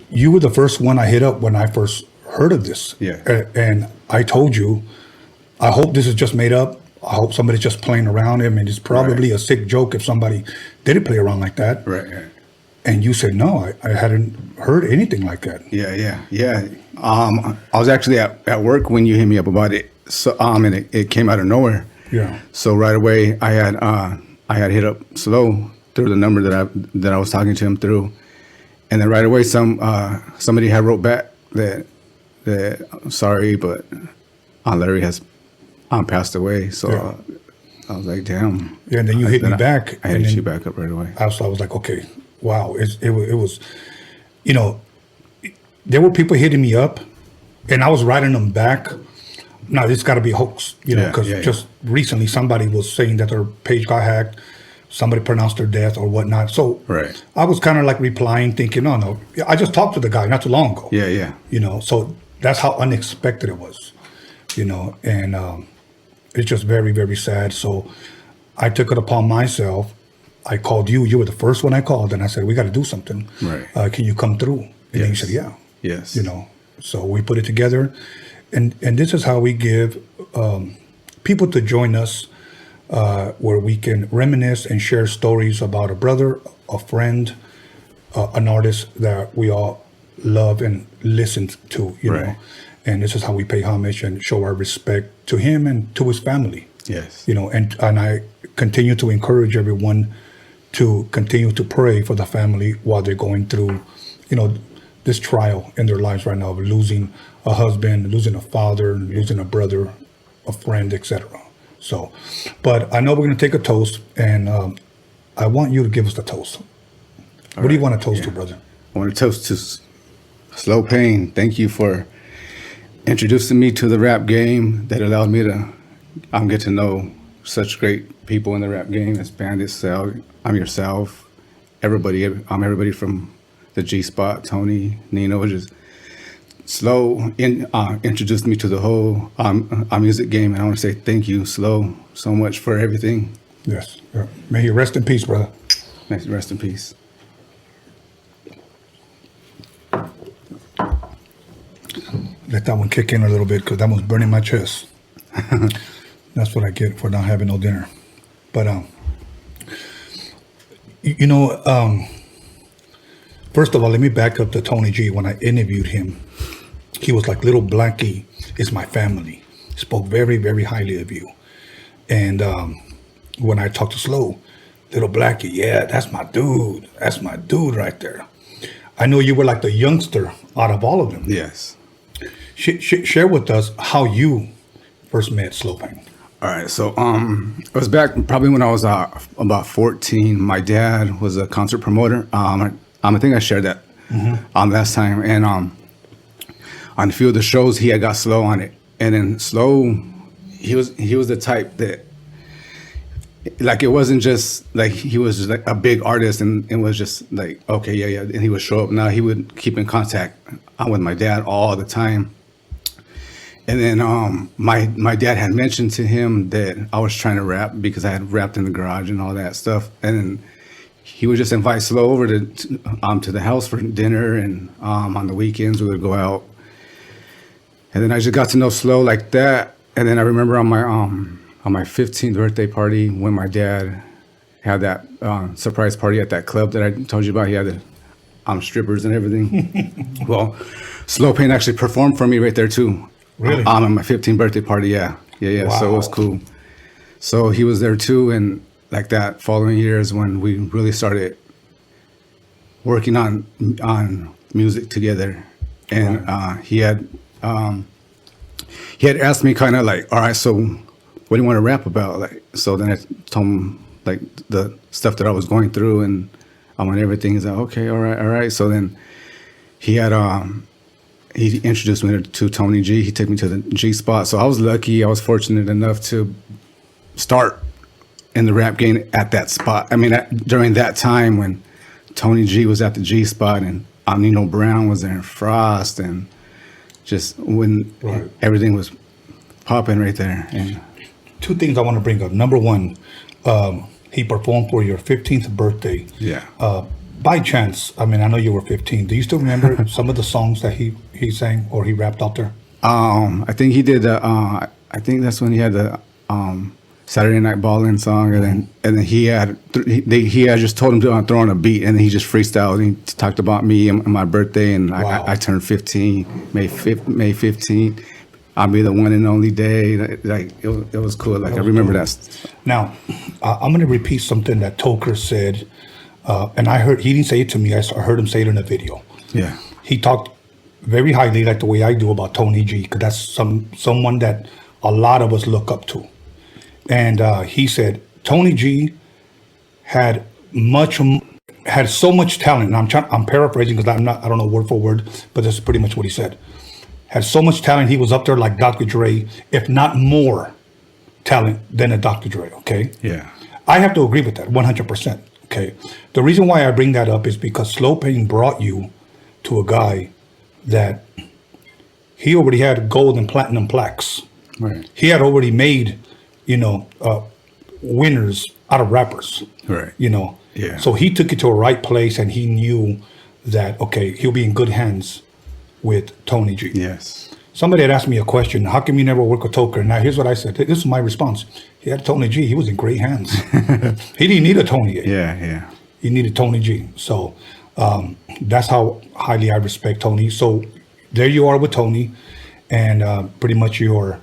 you were the first one I hit up when I first heard of this. Yeah. And I told you, I hope this is just made up. I hope somebody's just playing around. I mean, it's probably a sick joke if somebody didn't play around like that. Right. And you said, no, I hadn't heard anything like that. Yeah. I was actually at work when you hit me up about it. So, and it came out of nowhere. Yeah. So right away, I had hit up Slow through the number that I was talking to him through, and then right away, somebody had wrote back that sorry, but Larry has passed away. So I was like, damn. Yeah, and then you hit me back. I hit you back up right away. I was like, okay, wow. It was, you know, there were people hitting me up, and I was writing them back. No, this got to be a hoax, you know, because just recently somebody was saying that their page got hacked, somebody pronounced their death or whatnot. So I was kind of like replying, thinking, no, I just talked to the guy not too long ago. Yeah. You know, so that's how unexpected it was, you know, and it's just very, very sad. So I took it upon myself. I called you. You were the first one I called, and I said, we got to do something. Right. Can you come through? And then you said, yeah. Yes. You know, so we put it together. And this is how we give people to join us, where we can reminisce and share stories about a brother, a friend, an artist that we all love and listen to, you know. And this is how we pay homage and show our respect to him and to his family. Yes. You know, and I continue to encourage everyone to continue to pray for the family while they're going through, you know, this trial in their lives right now of losing a husband, losing a father, losing a brother, a friend, etc. So, but I know we're going to take a toast, and I want you to give us the toast. What do you want to toast to, brother? I want to toast to Slow Pain. Thank you for introducing me to the rap game that allowed me to get to know such great people in the rap game. That's Bandit, Sal, I'm yourself, everybody. I'm everybody from the G Spot, Tony, Nino. Just Slow introduced me to the whole music game, and I want to say thank you, Slow, so much for everything. Yes. May you rest in peace, brother. May you rest in peace. Let that one kick in a little bit, because that one's burning my chest. That's what I get for not having no dinner. But you know, first of all, let me back up to Tony G. When I interviewed him, he was like, Lil Blacky is my family. Spoke very, very highly of you. And when I talked to Slow, Lil Blacky, yeah, that's my dude. That's my dude right there. I know you were like the youngster out of all of them. Yes. Share with us how you first met Slow Pain. All right, so it was back probably when I was about 14. My dad was a concert promoter. I think I shared that last time. And on a few of the shows, he had got Slow on it. And then Slow, he was the type that, like, it wasn't just like he was just like a big artist and it was just like, okay, yeah, and he would show up. Now he would keep in contact with my dad all the time. And then my dad had mentioned to him that I was trying to rap because I had rapped in the garage and all that stuff. And then he would just invite Slow over to the house for dinner, and on the weekends we would go out. And then I just got to know Slow like that. And then I remember on my 15th birthday party when my dad had that surprise party at that club that I told you about. He had the strippers and everything. Well, Slow Pain actually performed for me right there too. Really? At my 15th birthday party, yeah. Wow. So it was cool. So he was there too, and like that following year is when we really started working on music together. And he had asked me kind of like, all right, so what do you want to rap about? Like, so then I told him like the stuff that I was going through and everything. He's like, okay, all right. So then he had he introduced me to Tony G. He took me to the G Spot. So I was lucky. I was fortunate enough to start in the rap game at that spot. I mean, during that time when Tony G was at the G Spot and Nino Brown was there and Frost, and just when everything was popping right there. And two things I want to bring up. Number one, he performed for your 15th birthday. Yeah. by chance, I mean, I know you were 15. Do you still remember some of the songs that he sang or he rapped out there? I think he did. I think that's when he had the Saturday Night Ballin' song, and then he had just told him to throw on a beat, and then he just freestyled. He talked about me and my birthday, and Wow. I turned 15, May 15th. I'll be the one and only day. Like it was cool. Like I remember that. Now, I'm going to repeat something that Toker said, and I heard he didn't say it to me. I heard him say it in a video. Yeah. He talked very highly, like the way I do, about Tony G, because that's someone that a lot of us look up to. And he said Tony G had so much talent. And I'm paraphrasing because I don't know word for word, but that's pretty much what he said. Had so much talent, he was up there like Dr. Dre, if not more talent than a Dr. Dre. Okay. Yeah. I have to agree with that 100%. Okay. The reason why I bring that up is because Slow Pain brought you to a guy that he already had gold and platinum plaques. Right. He had already made, winners out of rappers. Right. Yeah. So he took it to a right place, and he knew that, okay, he'll be in good hands with Tony G. Yes. Somebody had asked me a question, how come you never work with Toker? Now, here's what I said. This is my response. He had Tony G. He was in great hands. He didn't need a Tony A. Yeah. He needed Tony G. So that's how highly I respect Tony. So there you are with Tony, and pretty much your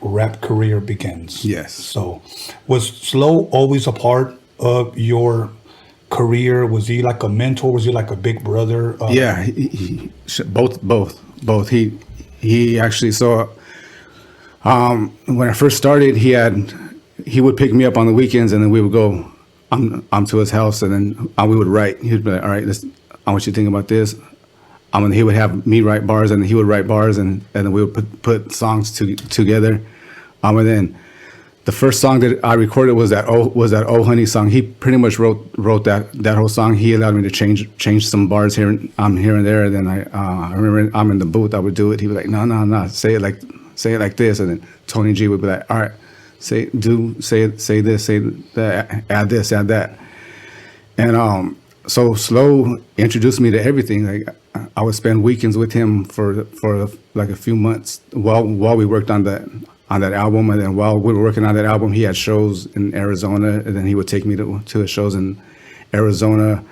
rap career begins. Yes. So was Slow always a part of your career? Was he like a mentor? Was he like a big brother? Yeah. Both. He actually saw. When I first started, he would pick me up on the weekends, and then we would go. I'm to his house, and then we would write. He'd be like, "All right, I want you to think about this." He would have me write bars, and he would write bars, and then we would put songs together. And then the first song that I recorded was that "Oh Honey" song. He pretty much wrote that whole song. He allowed me to change some bars here and there. And then I remember I'm in the booth. I would do it. He was like, "No, say it like this." And then Tony G would be like, "All right, say this, say that, add this, add that." And so Slow introduced me to everything. Like I would spend weekends with him for like a few months while we worked on that album. And then while we were working on that album, he had shows in Arizona, and then he would take me to his shows in Arizona.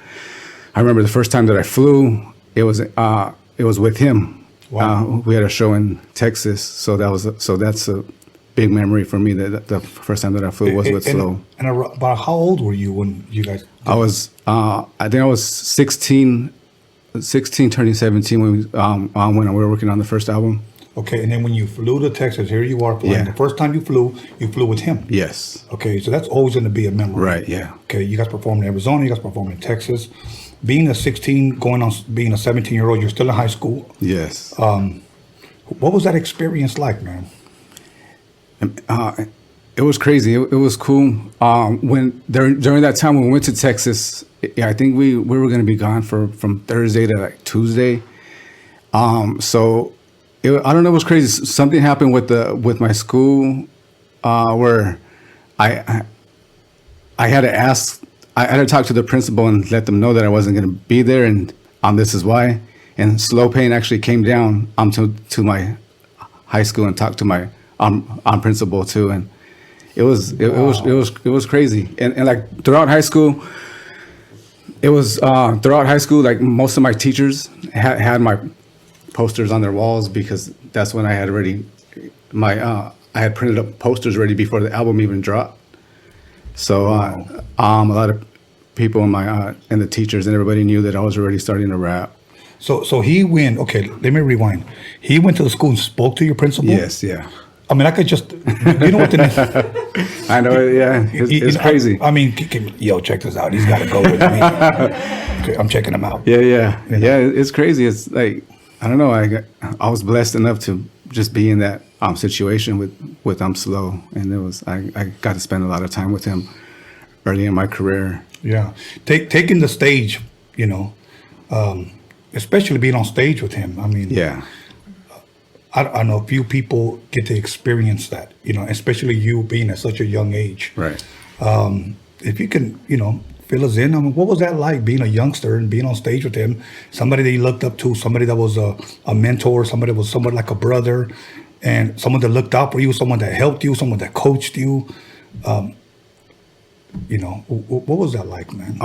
I remember the first time that I flew, it was with him. Wow. We had a show in Texas, so that's a big memory for me. That the first time that I flew was with Slow. And about how old were you when you guys? I think I was 16 turning 17 when we were working on the first album. Okay, and then when you flew to Texas, here you are flying. Yeah. The first time you flew with him. Yes. Okay, so that's always going to be a memory. Right. Yeah. Okay, you guys performed in Arizona, you guys performed in Texas. Being a 16, going on being a 17-year-old, you're still in high school. Yes. What was that experience like, man? It was crazy. It was cool. During that time when we went to Texas, I think we were going to be gone from Thursday to like Tuesday. So I don't know. It was crazy. Something happened with my school where I had to ask. I had to talk to the principal and let them know that I wasn't going to be there, and this is why. And Slow Pain actually came down to my high school and talked to my principal too, and it was crazy. And like throughout high school, like most of my teachers had my posters on their walls, because that's when I had already I had printed up posters ready before the album even dropped. So a lot of people and the teachers and everybody knew that I was already starting to rap. So he went. Okay, let me rewind. He went to the school and spoke to your principal. Yes, yeah. I mean, I could just, you know what the name? I know, yeah. It's crazy. I mean, yo, check this out. He's got to go with me. Okay, I'm checking him out. Yeah. It's crazy. It's like, I don't know. I was blessed enough to just be in that situation with Slow, and I got to spend a lot of time with him early in my career. Yeah, taking the stage, especially being on stage with him. I mean, yeah. I know few people get to experience that, especially you being at such a young age. Right. If you can, fill us in. I mean, what was that like being a youngster and being on stage with him? Somebody that you looked up to, somebody that was a mentor, somebody that was somewhat like a brother, and someone that looked out for you, someone that helped you, someone that coached you. You know, what was that like, man?